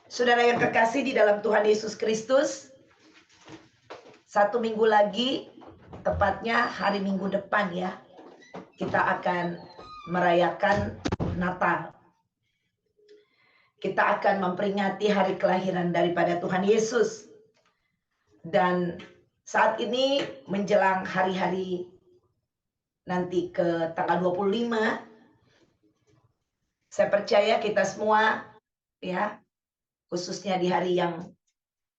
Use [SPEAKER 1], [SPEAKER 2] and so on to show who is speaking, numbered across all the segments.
[SPEAKER 1] Saudara yang kekasih di dalam Tuhan Yesus Kristus, satu minggu lagi, tepatnya hari Minggu depan ya, kita akan merayakan Natal. Kita akan memperingati hari kelahiran daripada Tuhan Yesus. Dan saat ini menjelang hari-hari nanti ke tanggal 25, saya percaya kita semua ya, khususnya di hari yang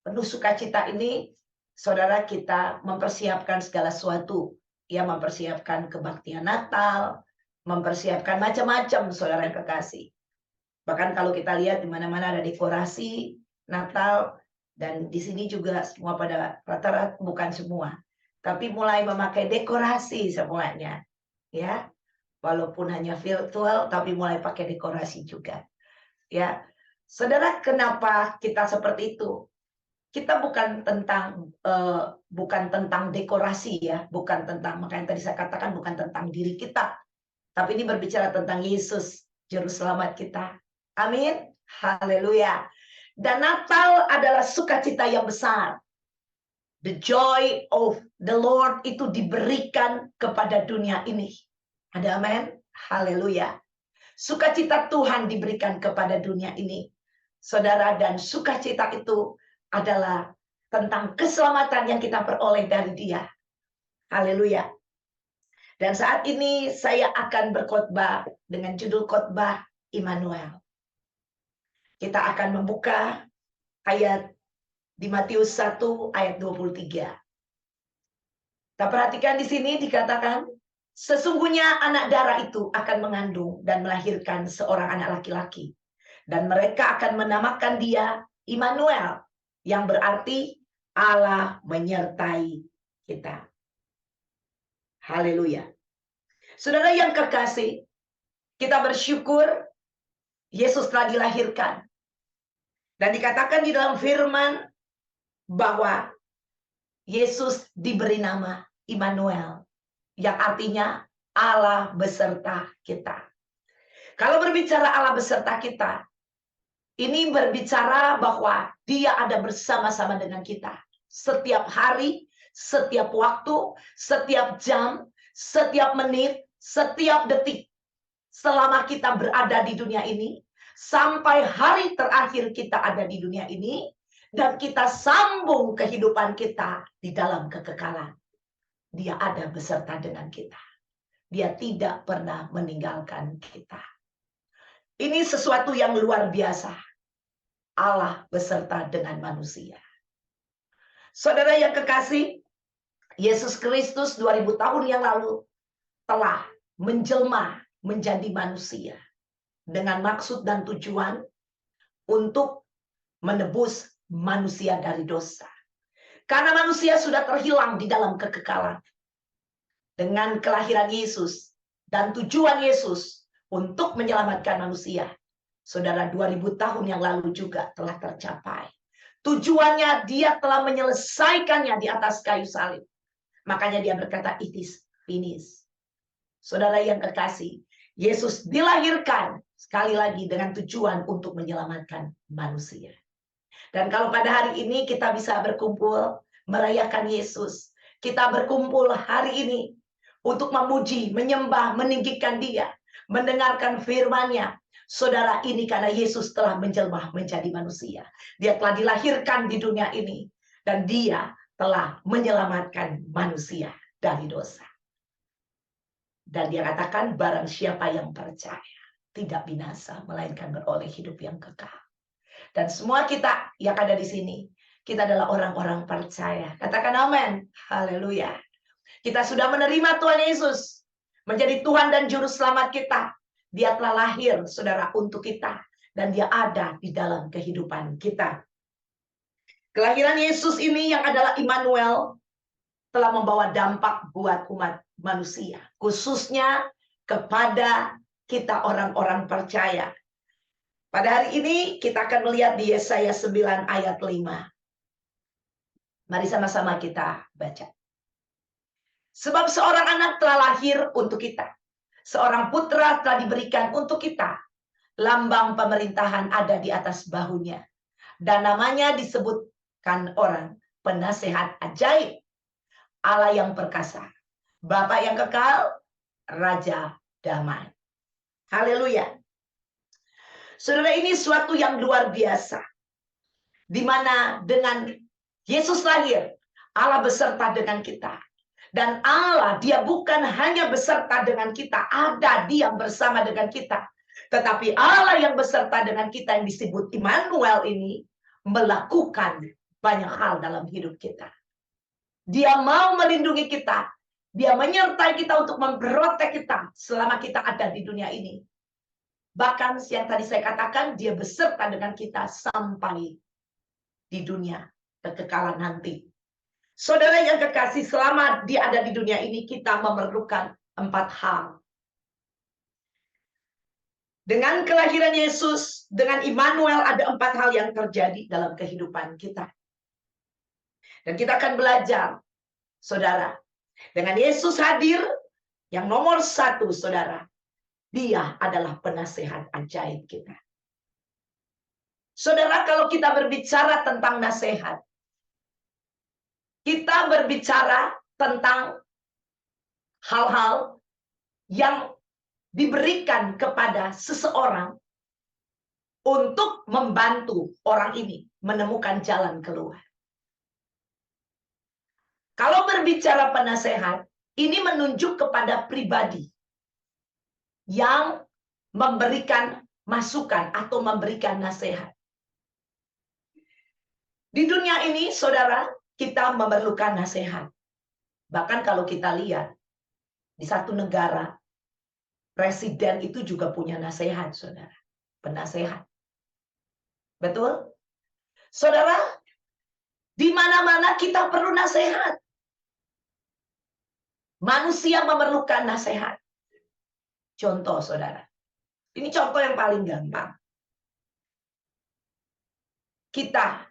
[SPEAKER 1] penuh sukacita ini, saudara, kita mempersiapkan segala sesuatu. Ya, mempersiapkan kebaktian Natal, mempersiapkan macam-macam, saudara yang kekasih. Bahkan kalau kita lihat di mana-mana ada dekorasi Natal, dan di sini juga semua pada rata-rata, bukan semua, tapi mulai memakai dekorasi semuanya. Ya, walaupun hanya virtual, tapi mulai pakai dekorasi juga. Ya, saudara, kenapa kita seperti itu? Kita bukan tentang dekorasi ya, bukan tentang, makanya tadi saya katakan bukan tentang diri kita, tapi ini berbicara tentang Yesus, juru selamat kita. Amin, haleluya. Dan Natal adalah sukacita yang besar. The joy of the Lord itu diberikan kepada dunia ini. Ada amin, haleluya. Sukacita Tuhan diberikan kepada dunia ini, saudara, dan sukacita itu adalah tentang keselamatan yang kita peroleh dari Dia. Haleluya. Dan saat ini saya akan berkhotbah dengan judul khotbah Immanuel. Kita akan membuka ayat di Matius 1 ayat 23. Kita perhatikan di sini dikatakan, sesungguhnya anak darah itu akan mengandung dan melahirkan seorang anak laki-laki. Dan mereka akan menamakan dia Immanuel, yang berarti Allah menyertai kita. Haleluya. Saudara yang kekasih, kita bersyukur Yesus telah dilahirkan. Dan dikatakan di dalam firman bahwa Yesus diberi nama Immanuel, yang artinya Allah beserta kita. Kalau berbicara Allah beserta kita, ini berbicara bahwa Dia ada bersama-sama dengan kita. Setiap hari, setiap waktu, setiap jam, setiap menit, setiap detik. Selama kita berada di dunia ini, sampai hari terakhir kita ada di dunia ini, dan kita sambung kehidupan kita di dalam kekekalan. Dia ada beserta dengan kita. Dia tidak pernah meninggalkan kita. Ini sesuatu yang luar biasa. Allah beserta dengan manusia. Saudara yang kekasih, Yesus Kristus 2000 tahun yang lalu telah menjelma menjadi manusia dengan maksud dan tujuan untuk menebus manusia dari dosa. Karena manusia sudah terhilang di dalam kekekalan. Dengan kelahiran Yesus dan tujuan Yesus untuk menyelamatkan manusia, saudara, 2000 tahun yang lalu juga telah tercapai. Tujuannya Dia telah menyelesaikannya di atas kayu salib. Makanya Dia berkata, it is finished. Saudara yang kekasih, Yesus dilahirkan sekali lagi dengan tujuan untuk menyelamatkan manusia. Dan kalau pada hari ini kita bisa berkumpul merayakan Yesus, kita berkumpul hari ini untuk memuji, menyembah, meninggikan Dia, mendengarkan firman-Nya. Saudara, ini karena Yesus telah menjelma menjadi manusia. Dia telah dilahirkan di dunia ini. Dan Dia telah menyelamatkan manusia dari dosa. Dan Dia katakan, barang siapa yang percaya tidak binasa, melainkan beroleh hidup yang kekal. Dan semua kita yang ada di sini, kita adalah orang-orang percaya. Katakan amin. Haleluya. Kita sudah menerima Tuhan Yesus menjadi Tuhan dan Juru Selamat kita. Dia telah lahir, saudara, untuk kita. Dan Dia ada di dalam kehidupan kita. Kelahiran Yesus ini yang adalah Immanuel telah membawa dampak buat umat manusia. Khususnya kepada kita orang-orang percaya. Pada hari ini kita akan melihat di Yesaya 9 ayat 5. Mari sama-sama kita baca. Sebab seorang anak telah lahir untuk kita. Seorang putra telah diberikan untuk kita. Lambang pemerintahan ada di atas bahunya. Dan namanya disebutkan orang penasehat ajaib, Allah yang perkasa, Bapa yang kekal, Raja damai. Haleluya. Saudara, ini suatu yang luar biasa. Di mana dengan Yesus lahir, Allah beserta dengan kita. Dan Allah, dia bukan hanya beserta dengan kita, ada dia bersama dengan kita. Tetapi Allah yang beserta dengan kita yang disebut Immanuel ini melakukan banyak hal dalam hidup kita. Dia mau melindungi kita. Dia menyertai kita untuk memprotek kita selama kita ada di dunia ini. Bahkan yang tadi saya katakan, dia beserta dengan kita sampai di dunia kekekalan nanti. Saudara yang kekasih, selama dia ada di dunia ini, kita memerlukan 4 hal. Dengan kelahiran Yesus, dengan Immanuel, ada 4 hal yang terjadi dalam kehidupan kita. Dan kita akan belajar, saudara, dengan Yesus hadir, yang nomor 1, saudara, dia adalah penasehat ajaib kita. Saudara, kalau kita berbicara tentang nasihat, kita berbicara tentang hal-hal yang diberikan kepada seseorang untuk membantu orang ini menemukan jalan keluar. Kalau berbicara penasehat, ini menunjuk kepada pribadi yang memberikan masukan atau memberikan nasihat. Di dunia ini, saudara, kita memerlukan nasihat. Bahkan kalau kita lihat, di satu negara, presiden itu juga punya nasihat, saudara. Penasehat. Betul? Saudara, di mana-mana kita perlu nasihat. Manusia memerlukan nasihat. Contoh, saudara. Ini contoh yang paling gampang. Kita,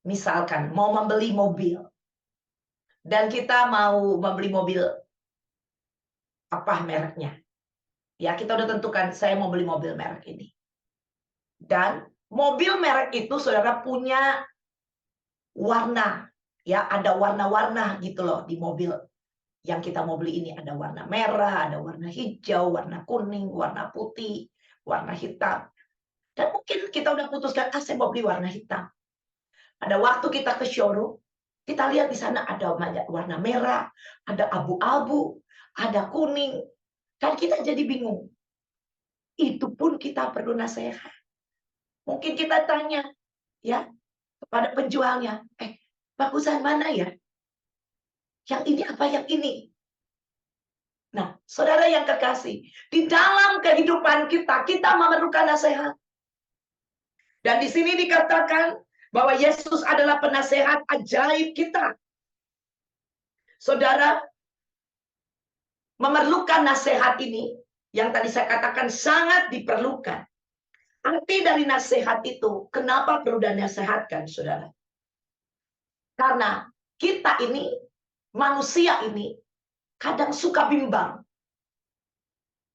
[SPEAKER 1] misalkan, mau membeli mobil. Dan kita mau membeli mobil, apa mereknya? Ya, kita udah tentukan, saya mau beli mobil merek ini. Dan mobil merek itu, saudara, punya warna. Ya, ada warna-warna gitu loh di mobil yang kita mau beli ini. Ada warna merah, ada warna hijau, warna kuning, warna putih, warna hitam. Dan mungkin kita udah putuskan, saya mau beli warna hitam. Ada waktu kita ke showroom, kita lihat di sana ada warna merah, ada abu-abu, ada kuning. Kan kita jadi bingung. Itu pun kita perlu nasihat. Mungkin kita tanya ya kepada penjualnya, bagusan mana ya? Yang ini apa yang ini? Nah, saudara yang kekasih, di dalam kehidupan kita, kita memerlukan nasihat. Dan di sini dikatakan bahwa Yesus adalah penasehat ajaib kita. Saudara, memerlukan nasihat ini, yang tadi saya katakan sangat diperlukan. Arti dari nasihat itu, kenapa perlu dinasehatkan, saudara? Karena kita ini, manusia ini, kadang suka bimbang.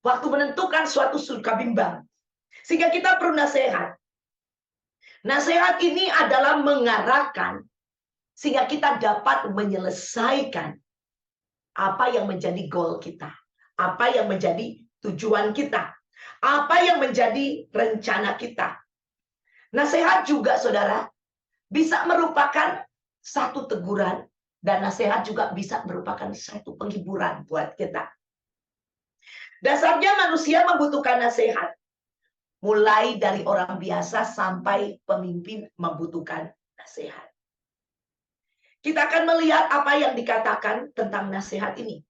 [SPEAKER 1] Waktu menentukan suatu suka bimbang. Sehingga kita perlu nasihat. Nasihat ini adalah mengarahkan, sehingga kita dapat menyelesaikan apa yang menjadi goal kita. Apa yang menjadi tujuan kita. Apa yang menjadi rencana kita. Nasihat juga, saudara, bisa merupakan satu teguran. Dan nasihat juga bisa merupakan satu penghiburan buat kita. Dasarnya manusia membutuhkan nasihat. Mulai dari orang biasa sampai pemimpin membutuhkan nasihat. Kita akan melihat apa yang dikatakan tentang nasihat ini.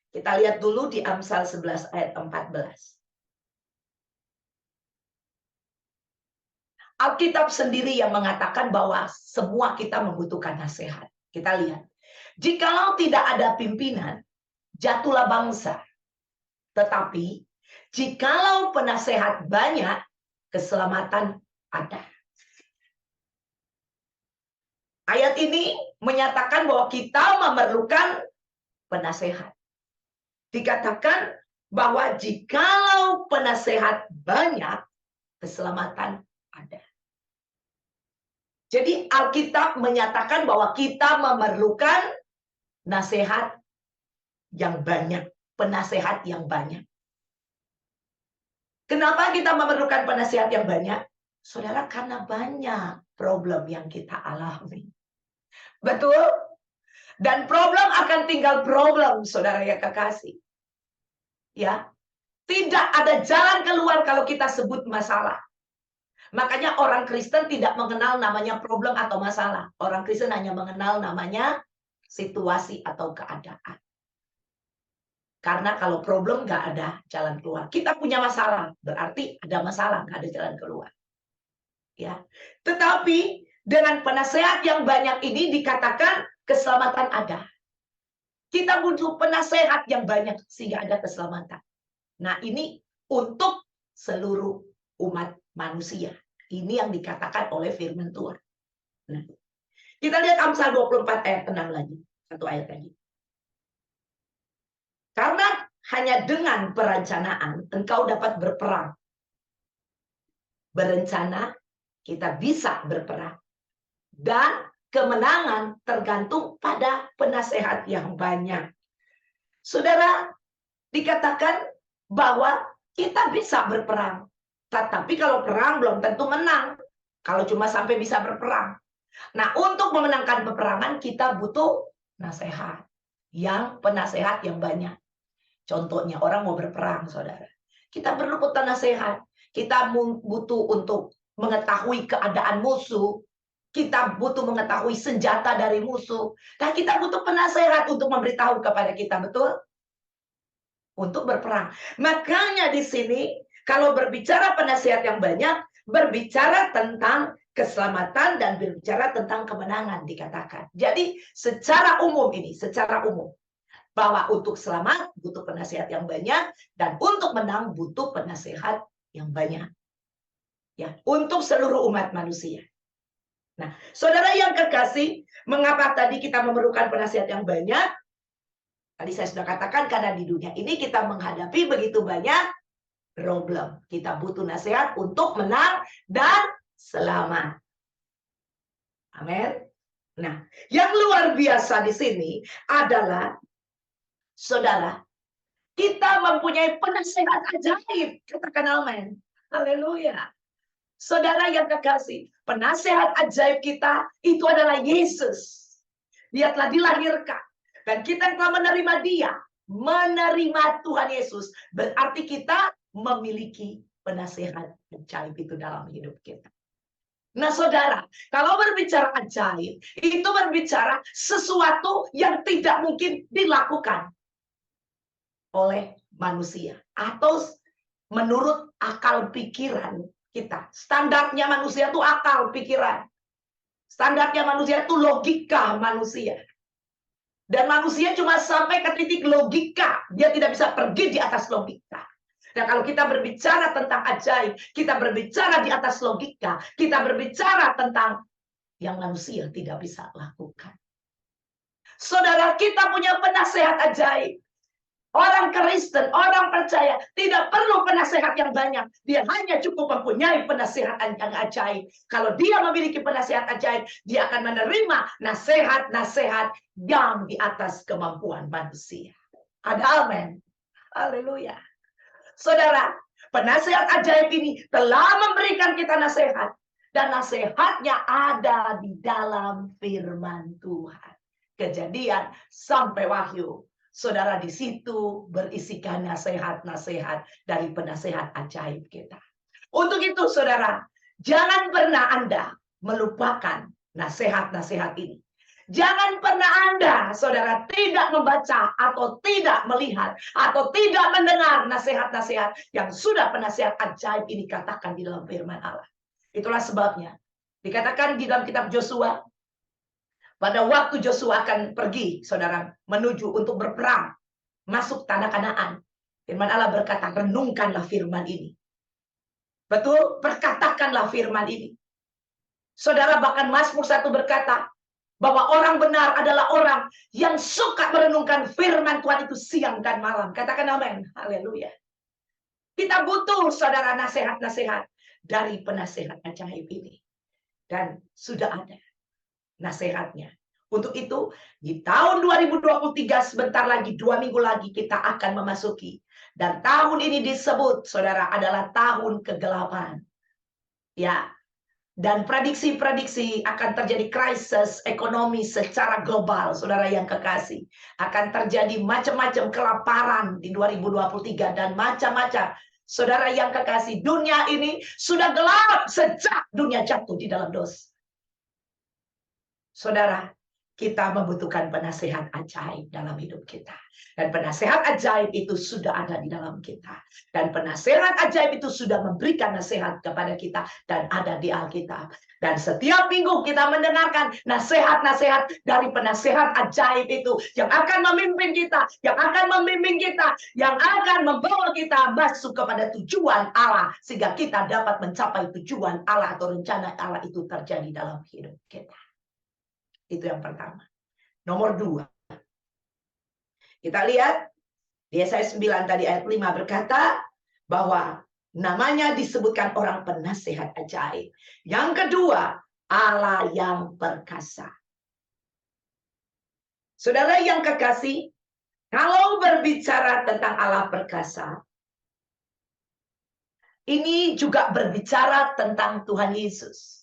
[SPEAKER 1] Kita lihat dulu di Amsal 11 ayat 14. Alkitab sendiri yang mengatakan bahwa semua kita membutuhkan nasihat. Kita lihat. Jikalau tidak ada pimpinan, jatuhlah bangsa. Tetapi, jikalau penasehat banyak, keselamatan ada. Ayat ini menyatakan bahwa kita memerlukan penasehat. Dikatakan bahwa jikalau penasehat banyak, keselamatan ada. Jadi Alkitab menyatakan bahwa kita memerlukan nasihat yang banyak, penasehat yang banyak. Kenapa kita memerlukan penasehat yang banyak? Saudara, karena banyak problem yang kita alami. Betul? Dan problem akan tinggal problem, saudara yang kekasih. Ya, tidak ada jalan keluar kalau kita sebut masalah. Makanya orang Kristen tidak mengenal namanya problem atau masalah. Orang Kristen hanya mengenal namanya situasi atau keadaan. Karena kalau problem nggak ada jalan keluar. Kita punya masalah, berarti ada masalah, nggak ada jalan keluar. Ya, tetapi dengan penasehat yang banyak ini dikatakan keselamatan ada. Kita butuh penasehat yang banyak sehingga ada keselamatan. Nah, ini untuk seluruh umat manusia. Ini yang dikatakan oleh firman Tuhan. Nah, kita lihat Amsal 24 ayat 6 lagi. Satu ayat lagi. Karena hanya dengan perencanaan engkau dapat berperang. Berencana kita bisa berperang. Dan kemenangan tergantung pada penasehat yang banyak. Saudara, dikatakan bahwa kita bisa berperang. Tetapi kalau perang belum tentu menang. Kalau cuma sampai bisa berperang. Nah, untuk memenangkan peperangan kita butuh nasihat. Yang penasehat yang banyak. Contohnya orang mau berperang, saudara. Kita perlu nasihat. Kita butuh untuk mengetahui keadaan musuh. Kita butuh mengetahui senjata dari musuh. Dan kita butuh penasehat untuk memberitahu kepada kita, betul? Untuk berperang. Makanya di sini kalau berbicara penasehat yang banyak, berbicara tentang keselamatan dan berbicara tentang kemenangan dikatakan. Jadi secara umum ini, secara umum bahwa untuk selamat butuh penasehat yang banyak dan untuk menang butuh penasehat yang banyak. Ya, untuk seluruh umat manusia. Nah, saudara yang kekasih, mengapa tadi kita memerlukan penasehat yang banyak? Tadi saya sudah katakan karena di dunia ini kita menghadapi begitu banyak problem. Kita butuh nasihat untuk menang dan selamat. Amin. Nah, yang luar biasa di sini adalah, saudara, kita mempunyai penasehat ajaib. Katakan amin. Haleluya. Saudara yang kekasih, penasehat ajaib kita itu adalah Yesus. Dia telah dilahirkan. Dan kita telah menerima dia. Menerima Tuhan Yesus. Berarti kita memiliki penasehat ajaib itu dalam hidup kita. Nah saudara, kalau berbicara ajaib, itu berbicara sesuatu yang tidak mungkin dilakukan oleh manusia. Atau menurut akal pikiran kita. Standarnya manusia itu akal pikiran. Standarnya manusia itu logika manusia. Dan manusia cuma sampai ke titik logika. Dia tidak bisa pergi di atas logika. Dan kalau kita berbicara tentang ajaib, kita berbicara di atas logika. Kita berbicara tentang yang manusia tidak bisa lakukan. Saudara, kita punya penasehat ajaib. Orang Kristen, orang percaya tidak perlu penasehat yang banyak. Dia hanya cukup mempunyai penasehat yang ajaib. Kalau dia memiliki penasehat ajaib, dia akan menerima nasihat-nasihat yang di atas kemampuan manusia. Ada amin. Haleluya. Saudara, penasehat ajaib ini telah memberikan kita nasihat. Dan nasihatnya ada di dalam firman Tuhan. Kejadian sampai Wahyu. Saudara, di situ berisikan nasihat-nasihat dari penasehat ajaib kita. Untuk itu, saudara, jangan pernah Anda melupakan nasihat-nasihat ini. Jangan pernah Anda, saudara, tidak membaca atau tidak melihat atau tidak mendengar nasihat-nasihat yang sudah penasehat ajaib ini katakan di dalam firman Allah. Itulah sebabnya dikatakan di dalam kitab Yosua, pada waktu Yosua akan pergi, saudara, menuju untuk berperang, masuk tanah Kanaan. Firman Allah berkata, renungkanlah firman ini. Betul, perkatakanlah firman ini. Saudara, bahkan Mazmur 1 berkata, bahwa orang benar adalah orang yang suka merenungkan firman Tuhan itu siang dan malam. Katakan amin. Haleluya. Kita butuh, saudara, nasihat-nasihat dari penasehat ajaib ini. Dan sudah ada nasihatnya. Untuk itu, di tahun 2023 sebentar lagi, 2 minggu lagi kita akan memasuki. Dan tahun ini disebut, saudara, adalah tahun kegelapan. Ya, dan prediksi-prediksi akan terjadi krisis ekonomi secara global, saudara yang kekasih. Akan terjadi macam-macam kelaparan di 2023 dan macam-macam. Saudara yang kekasih, dunia ini sudah gelap sejak dunia jatuh di dalam dosa. Saudara, kita membutuhkan penasehat ajaib dalam hidup kita. Dan penasehat ajaib itu sudah ada di dalam kita. Dan penasehat ajaib itu sudah memberikan nasihat kepada kita dan ada di Alkitab. Dan setiap minggu kita mendengarkan nasihat-nasihat dari penasehat ajaib itu yang akan memimpin kita, yang akan membimbing kita, yang akan membawa kita masuk kepada tujuan Allah sehingga kita dapat mencapai tujuan Allah atau rencana Allah itu terjadi dalam hidup kita. Itu yang pertama. Nomor 2. Kita lihat di Yesaya 9 tadi ayat 5 berkata bahwa namanya disebutkan orang penasehat ajaib. Yang kedua, Allah yang perkasa. Saudara yang kekasih, kalau berbicara tentang Allah perkasa, ini juga berbicara tentang Tuhan Yesus.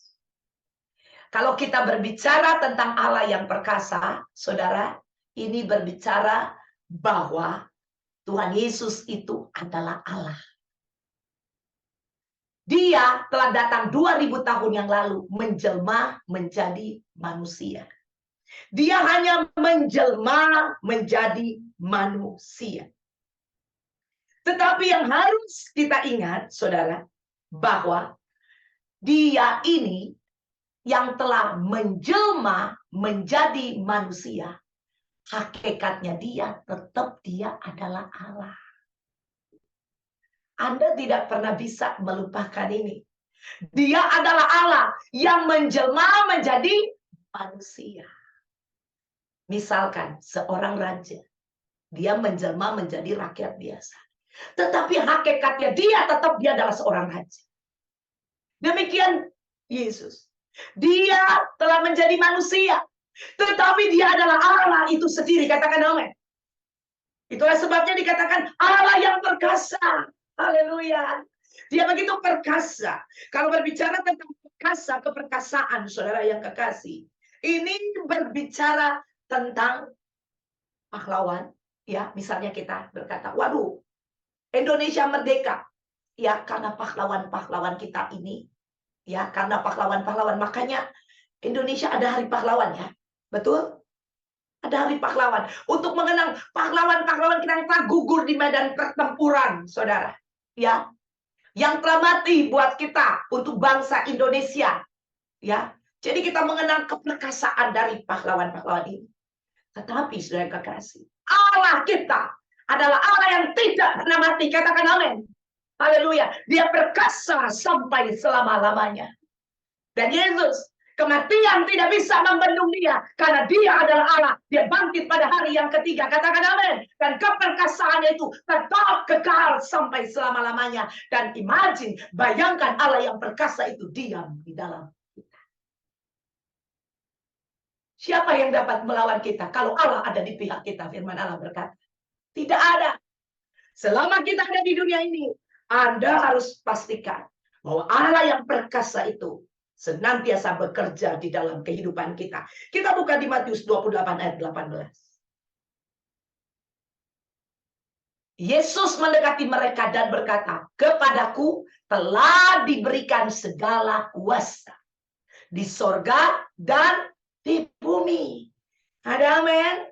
[SPEAKER 1] Kalau kita berbicara tentang Allah yang perkasa, saudara, ini berbicara bahwa Tuhan Yesus itu adalah Allah. Dia telah datang 2000 tahun yang lalu menjelma menjadi manusia. Dia hanya menjelma menjadi manusia. Tetapi yang harus kita ingat, saudara, bahwa dia ini yang telah menjelma menjadi manusia, hakikatnya dia adalah Allah. Anda tidak pernah bisa melupakan ini. Dia adalah Allah yang menjelma menjadi manusia. Misalkan seorang raja, dia menjelma menjadi rakyat biasa. Tetapi hakikatnya dia adalah seorang raja. Demikian Yesus. Dia telah menjadi manusia. Tetapi dia adalah Allah itu sendiri. Katakan amin. Itulah sebabnya dikatakan Allah yang perkasa. Haleluya. Dia begitu perkasa. Kalau berbicara tentang perkasa, keperkasaan, saudara yang kekasih. Ini berbicara tentang pahlawan. Ya, misalnya kita berkata, waduh, Indonesia merdeka. Ya, karena pahlawan-pahlawan kita ini. Ya, karena pahlawan-pahlawan. Makanya Indonesia ada hari pahlawan ya. Betul? Ada hari pahlawan. Untuk mengenang pahlawan-pahlawan kita yang telah gugur di medan pertempuran, saudara. Ya. Yang telah mati buat kita. Untuk bangsa Indonesia. Ya. Jadi kita mengenang keperkasaan dari pahlawan-pahlawan ini. Tetapi, saudara kekasih, Allah kita adalah Allah yang tidak pernah mati. Katakan amin. Haleluya. Dia perkasa sampai selama-lamanya. Dan Yesus, kematian tidak bisa membendung dia. Karena dia adalah Allah. Dia bangkit pada hari yang ketiga. Katakan amin. Dan keperkasaannya itu tetap kekal sampai selama-lamanya. Dan imagine, bayangkan Allah yang perkasa itu diam di dalam kita. Siapa yang dapat melawan kita? Kalau Allah ada di pihak kita, firman Allah berkata. Tidak ada. Selama kita ada di dunia ini, Anda harus pastikan bahwa Allah yang perkasa itu senantiasa bekerja di dalam kehidupan kita. Kita buka di Matius 28 ayat 18. Yesus mendekati mereka dan berkata, kepadaku telah diberikan segala kuasa di sorga dan di bumi. Ada amin?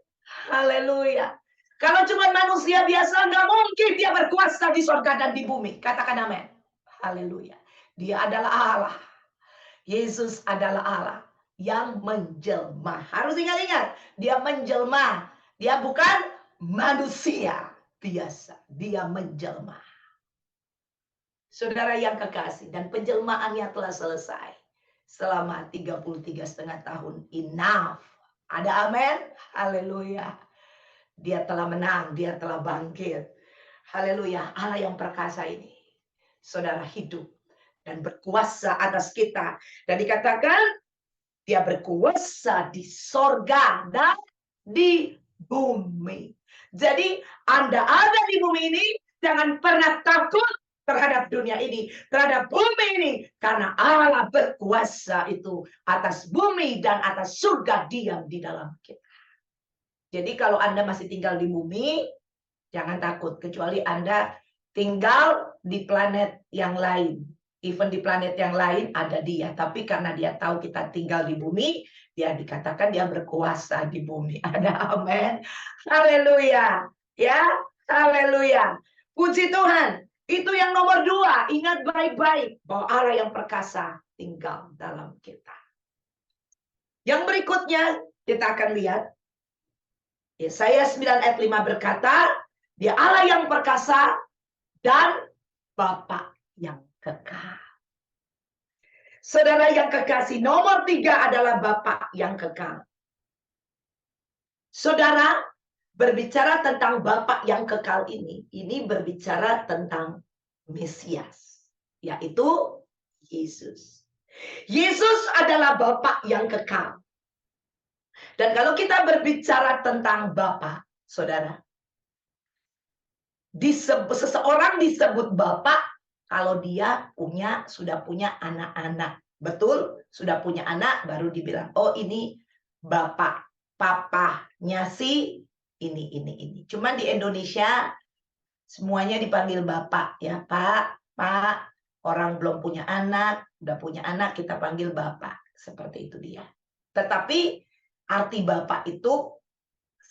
[SPEAKER 1] Haleluya. Kalau cuma manusia biasa, nggak mungkin dia berkuasa di sorga dan di bumi. Katakan amin. Haleluya. Dia adalah Allah. Yesus adalah Allah yang menjelma. Harus ingat-ingat. Dia menjelma. Dia bukan manusia biasa. Dia menjelma. Saudara yang kekasih. Dan penjelmaannya telah selesai. Selama 33,5 tahun. Enough. Ada amin? Haleluya. Dia telah menang, dia telah bangkit. Haleluya, Allah yang perkasa ini. Saudara hidup dan berkuasa atas kita. Dan dikatakan dia berkuasa di sorga dan di bumi. Jadi Anda ada di bumi ini, jangan pernah takut terhadap dunia ini, terhadap bumi ini. Karena Allah berkuasa itu atas bumi dan atas surga diam di dalam kita. Jadi kalau Anda masih tinggal di bumi, jangan takut. Kecuali Anda tinggal di planet yang lain. Even di planet yang lain ada dia. Tapi karena dia tahu kita tinggal di bumi, dia dikatakan dia berkuasa di bumi. Ada amin. Haleluya. Ya, haleluya. Puji Tuhan. Itu yang nomor 2. Ingat baik-baik bahwa Allah yang perkasa tinggal dalam kita. Yang berikutnya kita akan lihat. Yesaya 9 ayat 5 berkata, dia Allah yang perkasa dan Bapa yang kekal. Saudara yang kekasih, nomor 3 adalah Bapa yang kekal. Saudara, berbicara tentang Bapa yang kekal ini berbicara tentang Mesias, yaitu Yesus. Yesus adalah Bapa yang kekal. Dan kalau kita berbicara tentang Bapa, saudara, seseorang disebut Bapak kalau dia sudah punya anak-anak. Betul? Sudah punya anak baru dibilang, oh ini Bapak, papanya si ini. Cuman di Indonesia semuanya dipanggil Bapak ya, Pak. Orang belum punya anak, udah punya anak kita panggil Bapak. Seperti itu dia. Tetapi arti Bapak itu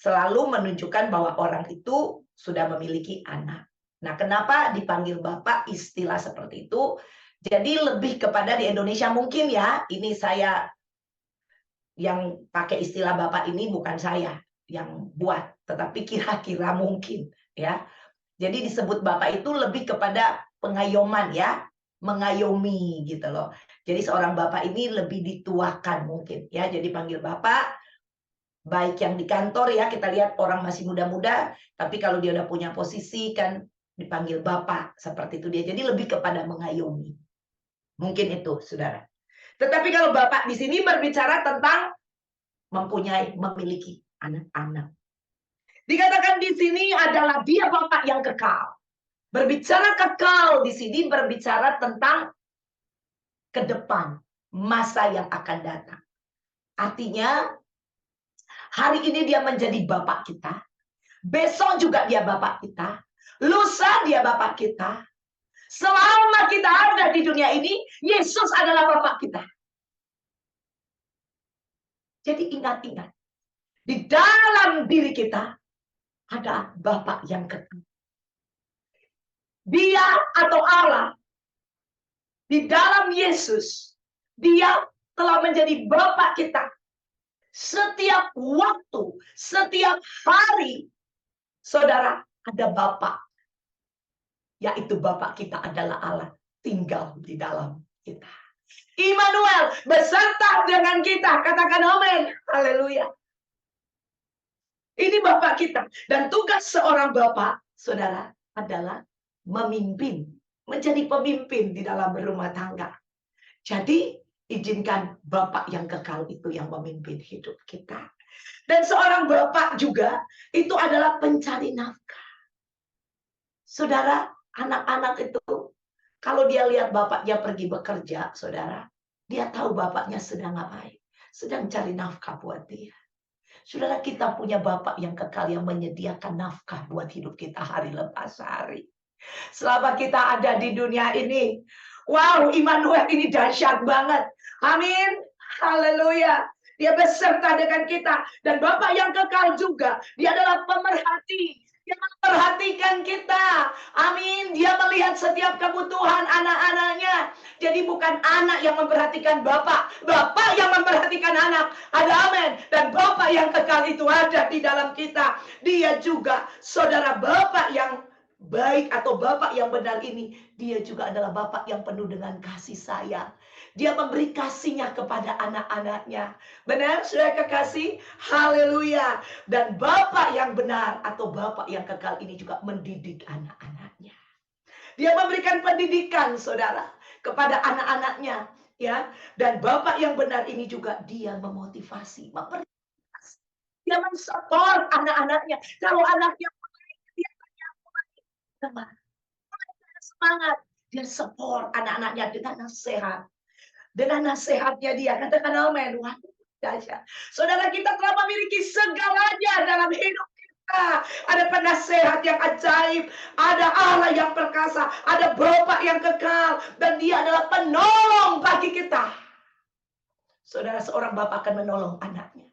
[SPEAKER 1] selalu menunjukkan bahwa orang itu sudah memiliki anak. Nah, kenapa dipanggil Bapak istilah seperti itu? Jadi lebih kepada di Indonesia mungkin ya, ini saya yang pakai istilah Bapak ini bukan saya yang buat, tetapi kira-kira mungkin ya. Jadi disebut Bapak itu lebih kepada pengayoman ya, mengayomi gitu loh. Jadi seorang Bapak ini lebih dituakan mungkin ya, jadi panggil Bapak. Baik yang di kantor ya, kita lihat orang masih muda-muda, tapi kalau dia udah punya posisi kan dipanggil Bapak, seperti itu dia. Jadi lebih kepada mengayomi. Mungkin itu, saudara. Tetapi kalau Bapak di sini berbicara tentang memiliki anak-anak. Dikatakan di sini adalah dia Bapak yang kekal. Berbicara kekal di sini berbicara tentang ke depan, masa yang akan datang. Artinya hari ini dia menjadi Bapak kita. Besok juga dia Bapak kita. Lusa dia Bapak kita. Selama kita ada di dunia ini, Yesus adalah Bapak kita. Jadi ingat-ingat. Di dalam diri kita ada Bapak yang kekal. Dia atau Allah di dalam Yesus, dia telah menjadi Bapak kita. Setiap waktu, setiap hari, saudara, ada Bapak. Yaitu Bapak kita adalah Allah. Tinggal di dalam kita. Immanuel beserta dengan kita. Katakan amin. Haleluya. Ini Bapak kita. Dan tugas seorang Bapak, saudara, adalah memimpin. Menjadi pemimpin di dalam berumah tangga. Jadi, izinkan Bapak yang kekal itu yang memimpin hidup kita. Dan seorang Bapak juga, itu adalah pencari nafkah. Saudara, anak-anak itu, kalau dia lihat bapaknya pergi bekerja, saudara, dia tahu bapaknya sedang ngapain. Sedang cari nafkah buat dia. Saudara, kita punya Bapak yang kekal yang menyediakan nafkah buat hidup kita hari lepas hari. Selama kita ada di dunia ini, wow, Immanuel ini dahsyat banget. Amin. Haleluya. Dia beserta dengan kita. Dan Bapak yang kekal juga. Dia adalah pemerhati. Dia memperhatikan kita. Amin. Dia melihat setiap kebutuhan anak-anaknya. Jadi bukan anak yang memperhatikan Bapak. Bapak yang memperhatikan anak. Ada amin. Dan Bapak yang kekal itu ada di dalam kita. Dia juga saudara Bapak yang baik atau Bapak yang benar ini. Dia juga adalah Bapak yang penuh dengan kasih sayang. Dia memberi kasihnya kepada anak-anaknya. Benar, saudara kekasih? Haleluya. Dan Bapak yang benar atau Bapak yang kekal ini juga mendidik anak-anaknya. Dia memberikan pendidikan, saudara. kepada anak-anaknya, ya. Dan bapak yang benar ini juga dia memotivasi, dia mensupport anak-anaknya. Kalau anaknya dia semangat, semangat, dia support anak-anaknya dengan nasihat. Dengan nasihatnya dia, katakan amin. Wah, dahsyat. Saudara, kita telah memiliki segalanya dalam hidup kita. Ada penasehat yang ajaib, ada Allah yang perkasa, ada Bapa yang kekal, dan dia adalah penolong bagi kita. Saudara, seorang bapak akan menolong anaknya.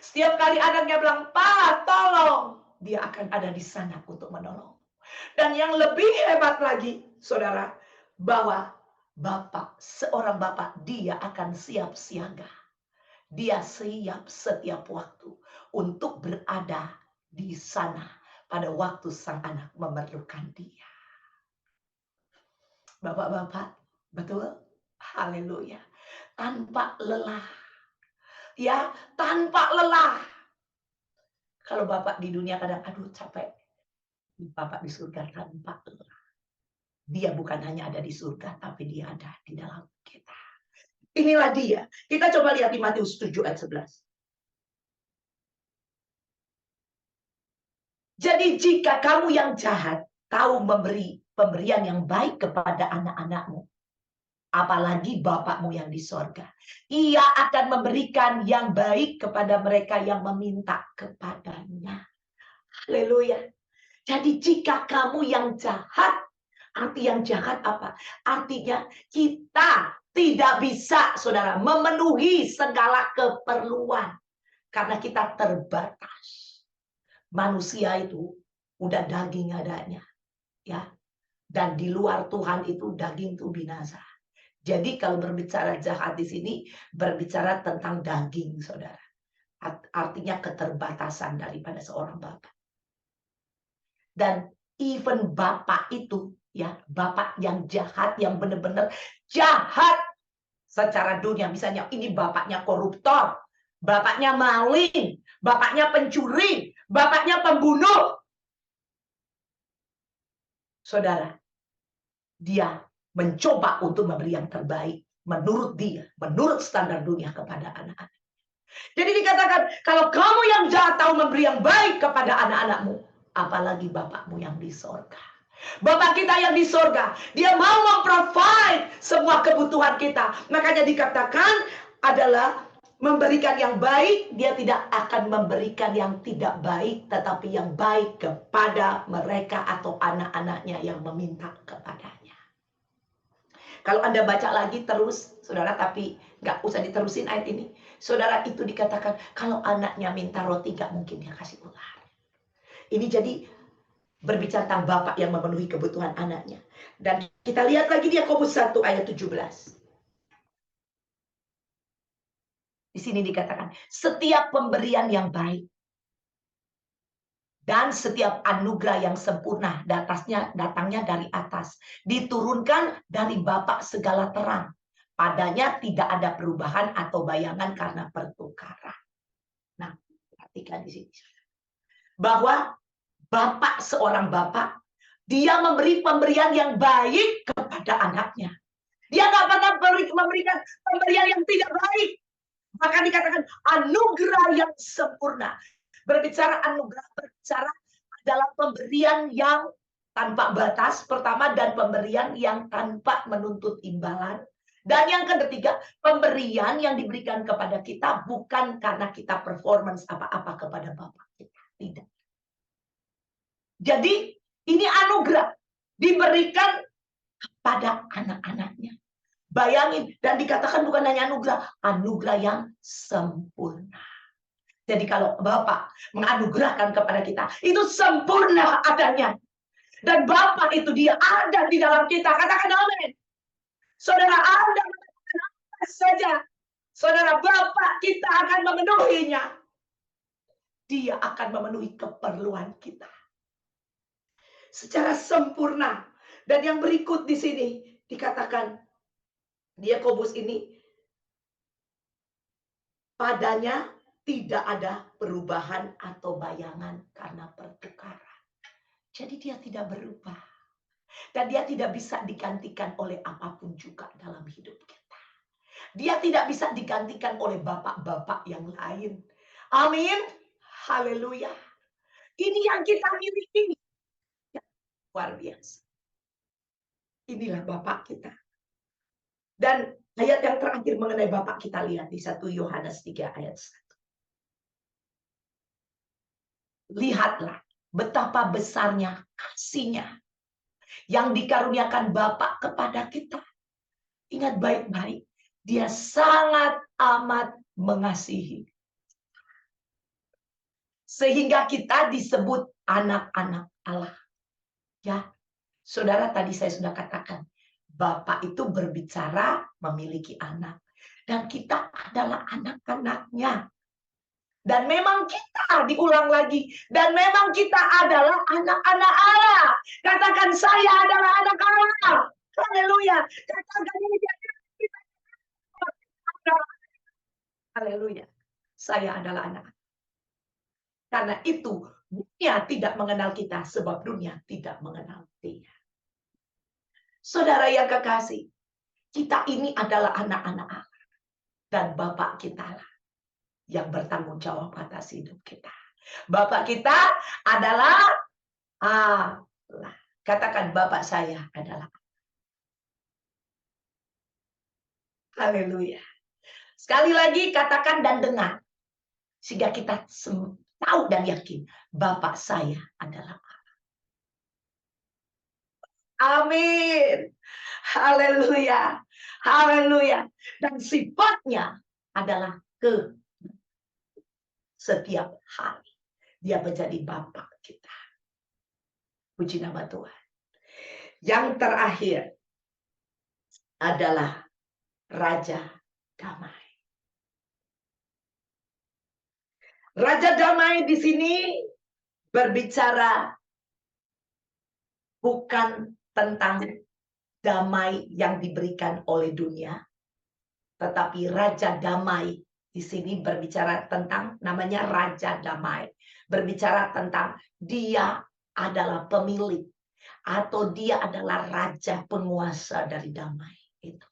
[SPEAKER 1] Setiap kali anaknya bilang, "Pak, tolong," dia akan ada di sana untuk menolong. Dan yang lebih hebat lagi, saudara, bahwa seorang bapak, dia akan siap siaga. Dia siap setiap waktu untuk berada di sana pada waktu sang anak memerlukan dia. Bapak-bapak, betul? Haleluya. Tanpa lelah. Ya, tanpa lelah. Kalau bapak di dunia kadang, aduh capek. Bapak di surga tanpa lelah. Dia bukan hanya ada di surga, tapi dia ada di dalam kita. Inilah dia. Kita coba lihat di Matius 7 ayat 11. Jadi jika kamu yang jahat tahu memberi pemberian yang baik kepada anak-anakmu, apalagi Bapakmu yang di sorga, Ia akan memberikan yang baik kepada mereka yang meminta kepadanya. Haleluya. Jadi jika kamu yang jahat, arti yang jahat apa? Artinya kita tidak bisa, saudara, memenuhi segala keperluan. Karena kita terbatas. Manusia itu udah daging adanya. Ya. Dan di luar Tuhan itu daging itu binasa. Jadi kalau berbicara jahat di sini, berbicara tentang daging, saudara. Artinya keterbatasan daripada seorang bapak. Dan even bapak itu, ya, bapak yang jahat, yang benar-benar jahat secara dunia. Misalnya ini bapaknya koruptor, bapaknya maling, bapaknya pencuri, bapaknya pembunuh. Saudara, dia mencoba untuk memberi yang terbaik menurut dia, menurut standar dunia kepada anak-anak. Jadi dikatakan, kalau kamu yang jahat tahu memberi yang baik kepada anak-anakmu, apalagi Bapakmu yang di sorga. Bapak kita yang di sorga, dia mau memprovide semua kebutuhan kita. Makanya dikatakan adalah memberikan yang baik, dia tidak akan memberikan yang tidak baik, tetapi yang baik kepada mereka atau anak-anaknya yang meminta kepadanya. Kalau Anda baca lagi terus, saudara, tapi nggak usah diterusin ayat ini. Saudara, itu dikatakan, kalau anaknya minta roti, nggak mungkin dia kasih ular. Ini jadi berbicara tentang bapak yang memenuhi kebutuhan anaknya. Dan kita lihat lagi di Yakobus 1 ayat 17. Di sini dikatakan, setiap pemberian yang baik dan setiap anugerah yang sempurna datangnya dari atas, diturunkan dari Bapa segala terang. Padanya tidak ada perubahan atau bayangan karena pertukaran. Nah, perhatikan di sini. Bahwa seorang bapak, dia memberi pemberian yang baik kepada anaknya. Dia nggak pernah memberikan pemberian yang tidak baik. Bahkan dikatakan anugerah yang sempurna. Berbicara anugerah, berbicara adalah pemberian yang tanpa batas pertama, dan pemberian yang tanpa menuntut imbalan. Dan yang ketiga, pemberian yang diberikan kepada kita bukan karena kita performance apa-apa kepada Bapak kita. Tidak. Jadi ini anugerah diberikan kepada anak-anaknya. Bayangin, dan dikatakan bukan hanya anugerah yang sempurna. Jadi kalau Bapak menganugerahkan kepada kita, itu sempurna adanya. Dan Bapak itu dia ada di dalam kita. Katakan amin. Saudara, Anda melakukan apa saja, saudara, Bapak kita akan memenuhinya. Dia akan memenuhi keperluan kita secara sempurna. Dan yang berikut di sini dikatakan, di Yakobus ini, padanya tidak ada perubahan atau bayangan karena pertukaran. Jadi dia tidak berubah. Dan dia tidak bisa digantikan oleh apapun juga dalam hidup kita. Dia tidak bisa digantikan oleh bapak-bapak yang lain. Amin. Haleluya. Ini yang kita miliki. Luar biasa. Inilah Bapak kita. Dan ayat yang terakhir mengenai Bapak kita lihat di 1 Yohanes 3 ayat 1. Lihatlah betapa besarnya kasihnya yang dikaruniakan Bapak kepada kita. Ingat baik-baik, Dia sangat amat mengasihi. Sehingga kita disebut anak-anak Allah. Ya, saudara, tadi saya sudah katakan, Bapak itu berbicara memiliki anak. Dan kita adalah anak-anaknya. Dan memang kita, diulang lagi, dan memang kita adalah anak-anak Allah. Katakan, saya adalah anak Allah. Haleluya. Katakan ini dia. Haleluya. Saya adalah anak. Karena itu, dunia tidak mengenal kita, sebab dunia tidak mengenal Dia. Saudara yang kekasih, kita ini adalah anak-anak Allah. Dan Bapak kita lah yang bertanggung jawab atas hidup kita. Bapak kita adalah Allah. Katakan, Bapak saya adalah. Haleluya. Sekali lagi katakan dan dengar. Sehingga kita tahu dan yakin Bapak saya adalah Allah. Amin. Haleluya. Haleluya. Dan sifatnya adalah setiap hari. Dia menjadi Bapak kita. Puji nama Tuhan. Yang terakhir adalah Raja Damai. Raja Damai di sini berbicara bukan tentang damai yang diberikan oleh dunia, tetapi Raja Damai di sini berbicara tentang namanya Raja Damai. Berbicara tentang Dia adalah pemilik atau Dia adalah raja penguasa dari damai itu.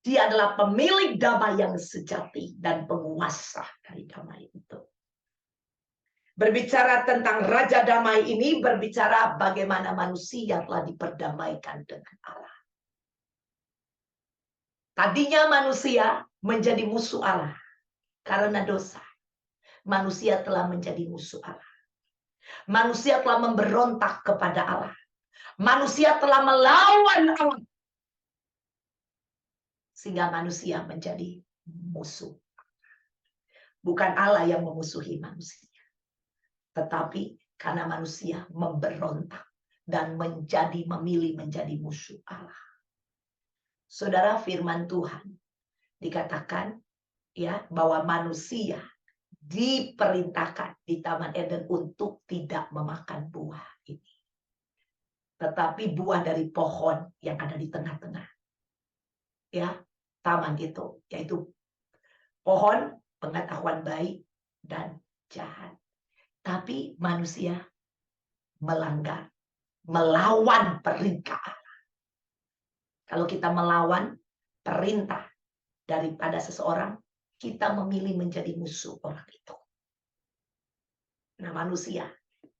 [SPEAKER 1] Dia adalah pemilik damai yang sejati dan penguasa dari damai itu. Berbicara tentang Raja Damai ini berbicara bagaimana manusia telah diperdamaikan dengan Allah. Tadinya manusia menjadi musuh Allah karena dosa. Manusia telah menjadi musuh Allah. Manusia telah memberontak kepada Allah. Manusia telah melawan Allah. Sehingga manusia menjadi musuh. Bukan Allah yang memusuhi manusia. Tetapi karena manusia memberontak dan memilih menjadi musuh Allah. Saudara, firman Tuhan dikatakan ya bahwa manusia diperintahkan di Taman Eden untuk tidak memakan buah ini. Tetapi buah dari pohon yang ada di tengah-tengah ya taman itu, yaitu pohon pengetahuan baik dan jahat. Tapi manusia melanggar, melawan perintah Allah. Kalau kita melawan perintah daripada seseorang, kita memilih menjadi musuh orang itu. Nah, manusia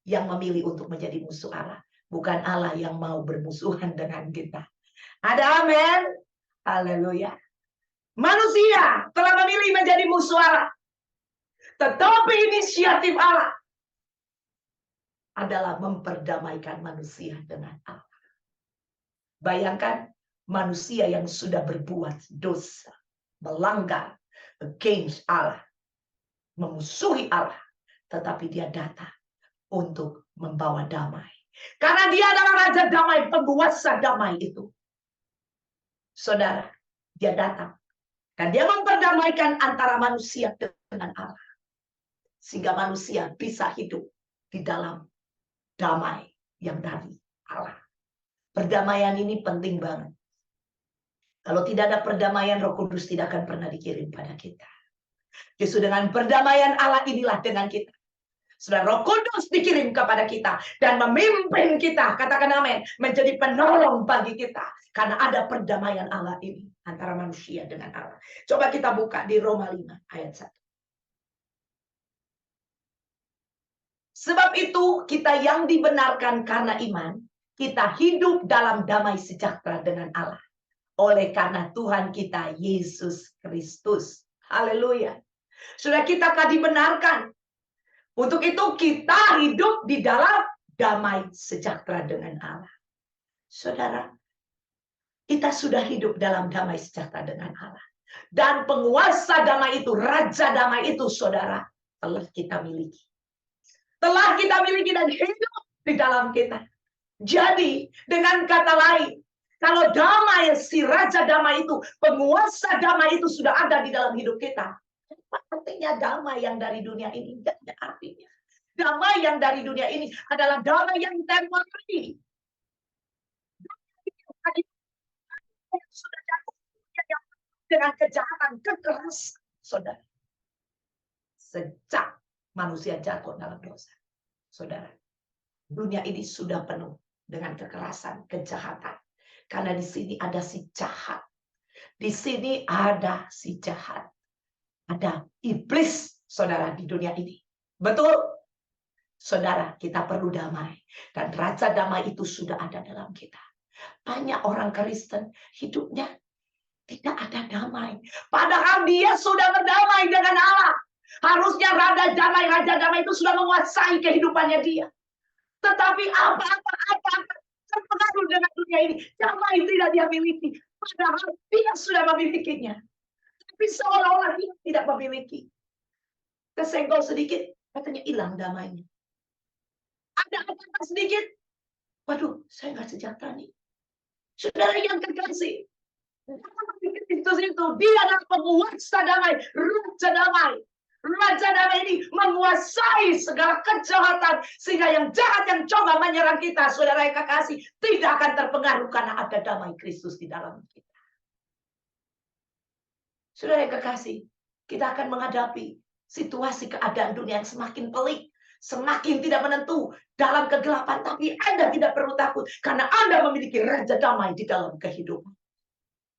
[SPEAKER 1] yang memilih untuk menjadi musuh Allah, bukan Allah yang mau bermusuhan dengan kita. Ada amin? Haleluya. Manusia telah memilih menjadi musuh Allah. Tetapi inisiatif Allah adalah memperdamaikan manusia dengan Allah. Bayangkan manusia yang sudah berbuat dosa, melanggar against Allah, memusuhi Allah, tetapi dia datang untuk membawa damai. Karena dia adalah Raja Damai, penguasa damai itu. Saudara, dia datang dan dia memperdamaikan antara manusia dengan Allah. Sehingga manusia bisa hidup di dalam damai yang dari Allah. Perdamaian ini penting banget. Kalau tidak ada perdamaian, Roh Kudus tidak akan pernah dikirim pada kita. Justru dengan perdamaian Allah inilah dengan kita Sudah Roh Kudus dikirim kepada kita dan memimpin kita, katakan amin, menjadi penolong bagi kita. Karena ada perdamaian Allah ini antara manusia dengan Allah. Coba kita buka di Roma 5 ayat 1. Sebab itu kita yang dibenarkan karena iman, kita hidup dalam damai sejahtera dengan Allah. Oleh karena Tuhan kita Yesus Kristus. Haleluya. Sudah kita dibenarkan. Untuk itu kita hidup di dalam damai sejahtera dengan Allah. Saudara, kita sudah hidup dalam damai sejahtera dengan Allah. Dan penguasa damai itu, Raja damai itu, saudara, telah kita miliki. Telah kita miliki dan hidup di dalam kita. Jadi, dengan kata lain, kalau damai, si Raja damai itu, penguasa damai itu sudah ada di dalam hidup kita. Apa artinya damai yang dari dunia ini? Tidak ada artinya. Damai yang dari dunia ini adalah damai yang temporary. Yang sudah jatuh dengan kejahatan, kekerasan, saudara. Sejak manusia jatuh dalam dosa, saudara, dunia ini sudah penuh dengan kekerasan, kejahatan. Karena di sini ada si jahat. Di sini ada si jahat. Ada iblis, saudara, di dunia ini. Betul? Saudara, kita perlu damai. Dan Raja damai itu sudah ada dalam kita. Banyak orang Kristen hidupnya tidak ada damai. Padahal dia sudah berdamai dengan Allah. Harusnya Raja damai itu sudah menguasai kehidupannya dia. Tetapi apa terpengaruh dengan dunia ini. Damai tidak dia miliki. Padahal dia sudah memilikinya. Tapi seolah-olah dia tidak memiliki. Kesenggol sedikit, katanya hilang damainya. Ada apa-apa sedikit, waduh, saya nggak sejahtera nih. Saudara yang terkasih, Kristus itu, dia adalah penguasa damai, Raja damai. Raja damai ini menguasai segala kejahatan, sehingga yang jahat yang coba menyerang kita, saudara yang kekasih, tidak akan terpengaruh karena ada damai Kristus di dalam kita. Saudara yang kekasih, kita akan menghadapi situasi keadaan dunia yang semakin pelik, semakin tidak menentu dalam kegelapan, tapi Anda tidak perlu takut karena Anda memiliki Raja damai di dalam kehidupan.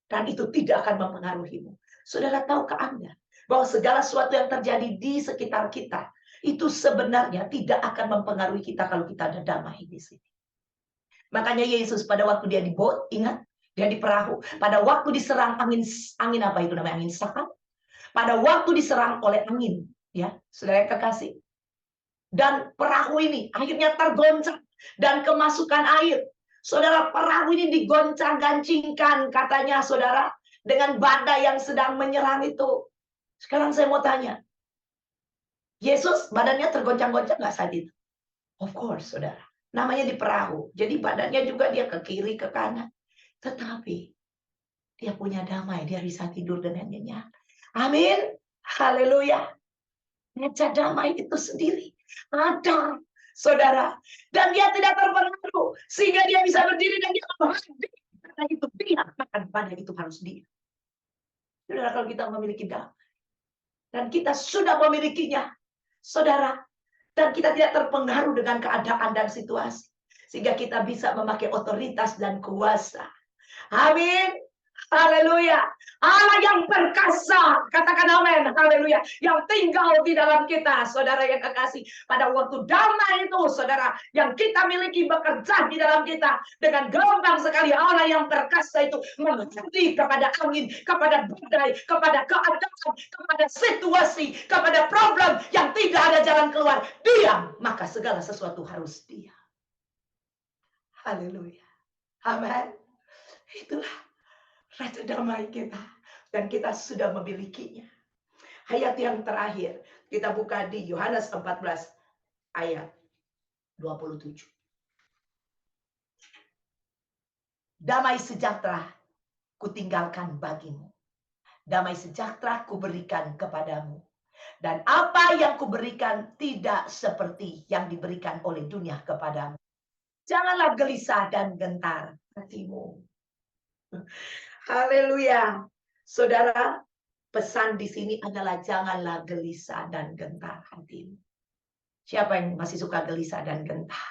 [SPEAKER 1] Dan itu tidak akan mempengaruhimu. Saudara, tahukah Anda bahwa segala sesuatu yang terjadi di sekitar kita itu sebenarnya tidak akan mempengaruhi kita kalau kita ada damai di sini. Makanya Yesus pada waktu dia di boat, ingat, dia di perahu, pada waktu diserang angin apa itu namanya, angin sakal. Pada waktu diserang oleh angin, ya, saudara yang kekasih. Dan perahu ini akhirnya tergoncang dan kemasukan air. Saudara, perahu ini digoncang-gancingkan katanya, saudara, dengan badai yang sedang menyerang itu. Sekarang saya mau tanya, Yesus badannya tergoncang-goncang nggak saat itu? Of course, saudara. Namanya di perahu. Jadi badannya juga dia ke kiri, ke kanan. Tetapi dia punya damai. Dia bisa tidur dengan nyenyak. Amin. Haleluya. Raja damai itu sendiri ada, saudara. Dan dia tidak terpengaruh. Sehingga dia bisa berdiri dan dia berhenti. Karena itu dia. Maka badai itu harus dia. Saudara, kalau kita memiliki damai. Dan kita sudah memilikinya. Saudara. Dan kita tidak terpengaruh dengan keadaan dan situasi. Sehingga kita bisa memakai otoritas dan kuasa. Amin. Haleluya. Allah yang perkasa. Katakan amin. Haleluya. Yang tinggal di dalam kita. Saudara yang kekasih. Pada waktu damai itu. Saudara. Yang kita miliki bekerja di dalam kita. Dengan gampang sekali. Allah yang perkasa itu. Mengerti kepada angin. Kepada badai. Kepada keadaan. Kepada situasi. Kepada problem. Yang tidak ada jalan keluar. Diam. Maka segala sesuatu harus diam. Haleluya. Amin. Itulah Raja damai kita. Dan kita sudah memilikinya. Ayat yang terakhir. Kita buka di Yohanes 14 ayat 27. Damai sejahtera kutinggalkan bagimu. Damai sejahtera kuberikan kepadamu. Dan apa yang kuberikan tidak seperti yang diberikan oleh dunia kepadamu. Janganlah gelisah dan gentar hatimu. Haleluya. Saudara, pesan di sini adalah janganlah gelisah dan gentar hatimu. Siapa yang masih suka gelisah dan gentar?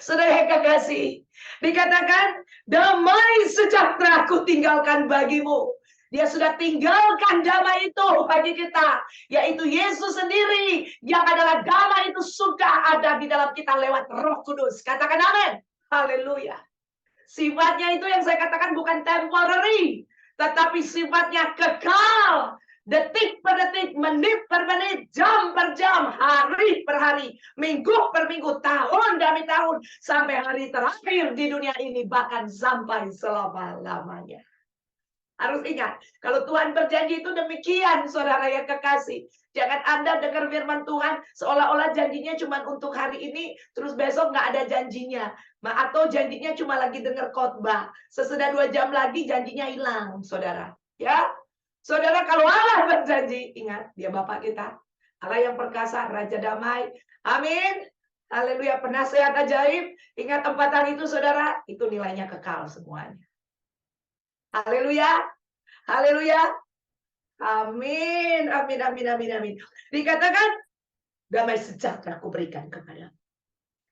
[SPEAKER 1] Saudara yang kekasih, dikatakan damai sejahtera aku tinggalkan bagimu. Dia sudah tinggalkan damai itu bagi kita, yaitu Yesus sendiri yang adalah damai itu sudah ada di dalam kita lewat Roh Kudus. Katakan amin. Haleluya. Sifatnya itu yang saya katakan bukan temporary, tetapi sifatnya kekal. Detik per detik, menit per menit, jam per jam, hari per hari, minggu per minggu, tahun demi tahun, sampai hari terakhir di dunia ini, bahkan sampai selama-lamanya. Harus ingat, kalau Tuhan berjanji itu demikian, saudara yang kekasih. Jangan Anda dengar firman Tuhan seolah-olah janjinya cuma untuk hari ini, terus besok nggak ada janjinya. Atau janjinya cuma lagi dengar khotbah. Sesudah 2 jam lagi janjinya hilang, saudara. Ya, saudara, kalau Allah berjanji, ingat, dia Bapa kita. Allah yang perkasa, Raja damai. Amin. Haleluya, penasehat ajaib. Ingat 4 hal itu, saudara. Itu nilainya kekal semuanya. Haleluya. Haleluya. Amin. Amin, amin, amin, amin. Dikatakan, damai sejahtera kuberikan kepadamu.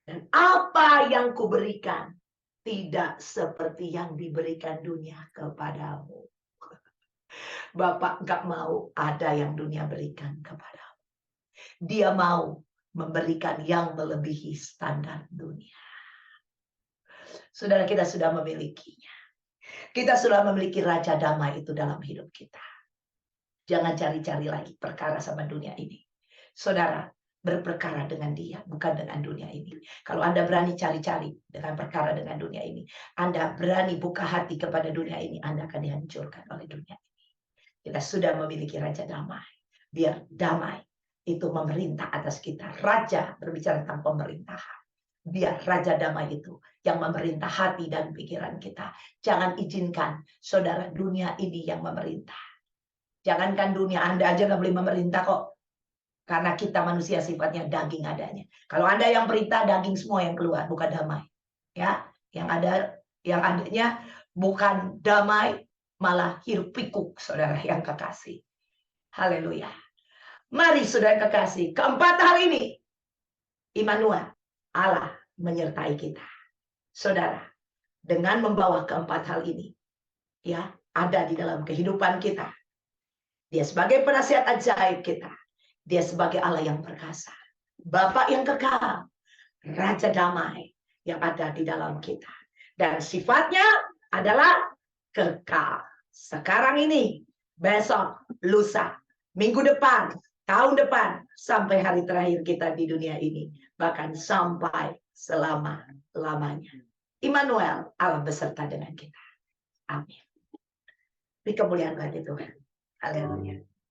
[SPEAKER 1] Dan apa yang kuberikan tidak seperti yang diberikan dunia kepadamu. Bapak gak mau ada yang dunia berikan kepadamu. Dia mau memberikan yang melebihi standar dunia. Saudara, kita sudah memilikinya. Kita sudah memiliki Raja Damai itu dalam hidup kita. Jangan cari-cari lagi perkara sama dunia ini. Saudara, berperkara dengan dia, bukan dengan dunia ini. Kalau Anda berani cari-cari dengan perkara dengan dunia ini, Anda berani buka hati kepada dunia ini, Anda akan dihancurkan oleh dunia ini. Kita sudah memiliki Raja Damai. Biar damai itu memerintah atas kita. Raja berbicara tentang pemerintahan. Biar Raja Damai itu yang memerintah hati dan pikiran kita. Jangan izinkan saudara dunia ini yang memerintah. Jangankan dunia, Anda aja nggak boleh memerintah kok. Karena kita manusia sifatnya daging adanya. Kalau Anda yang perintah, daging semua yang keluar, bukan damai. Ya, yang adanya bukan damai, malah hiruk pikuk, saudara yang kekasih. Haleluya. Mari saudara yang kekasih, keempat hal ini, Immanuel, Allah menyertai kita. Saudara, dengan membawa keempat hal ini, ya, ada di dalam kehidupan kita. Dia sebagai penasihat ajaib kita. Dia sebagai Allah yang perkasa. Bapa yang kekal. Raja damai yang ada di dalam kita. Dan sifatnya adalah kekal. Sekarang ini, besok, lusa, minggu depan, tahun depan, sampai hari terakhir kita di dunia ini. Bahkan sampai selama-lamanya. Immanuel, Allah beserta dengan kita. Amin. Di kemuliaan bagi Tuhan. Haleluya.